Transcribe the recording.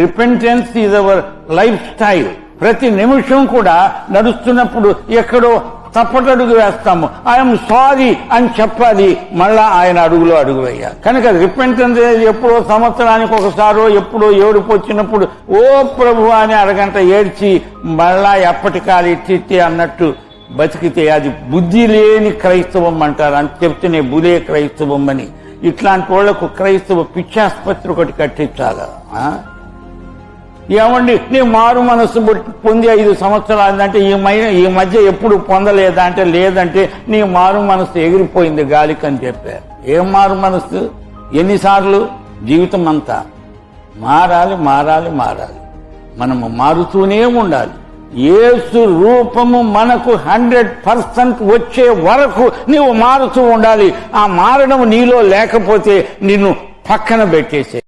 Repentance is our life style. ప్రతి నిమిషం కూడా నడుస్తున్నప్పుడు ఎక్కడో తప్పటడుగు వేస్తాము. ఐఎమ్ సారీ అని చెప్పాలి, మళ్ళా ఆయన అడుగులో అడుగు వేయాలి. కనుక రిపెంటెన్స్ ఎప్పుడో సంవత్సరానికి ఒకసారో ఎప్పుడో ఏడుపు వచ్చినప్పుడు ఓ ప్రభు అని అరగంట ఏడ్చి మళ్ళా ఎప్పటికాలి ఇట్టి అన్నట్టు బతికితే అది బుద్ధి లేని క్రైస్తవం అంటారు. అని చెప్తేనే బులే క్రైస్తవం అని. ఇట్లాంటి వాళ్లకు క్రైస్తవ పిచ్చాసుపత్రి ఒకటి కట్టించాలి. ఏమండి నీ మారు మనస్సు పొంది 5 సంవత్సరాలు అంటే ఈ మధ్య ఎప్పుడు పొందలేదా అంటే లేదంటే నీ మారు మనస్సు ఎగిరిపోయింది గాలికి అని చెప్పారు. ఏం మారు మనస్సు? ఎన్నిసార్లు? జీవితం అంతా మారాలి మారాలి మారాలి. మనము మారుతూనే ఉండాలి. యేసు రూపము మనకు 100% వచ్చే వరకు నీవు మారుతూ ఉండాలి. ఆ మారడం నీలో లేకపోతే నిన్ను పక్కన పెట్టేసే.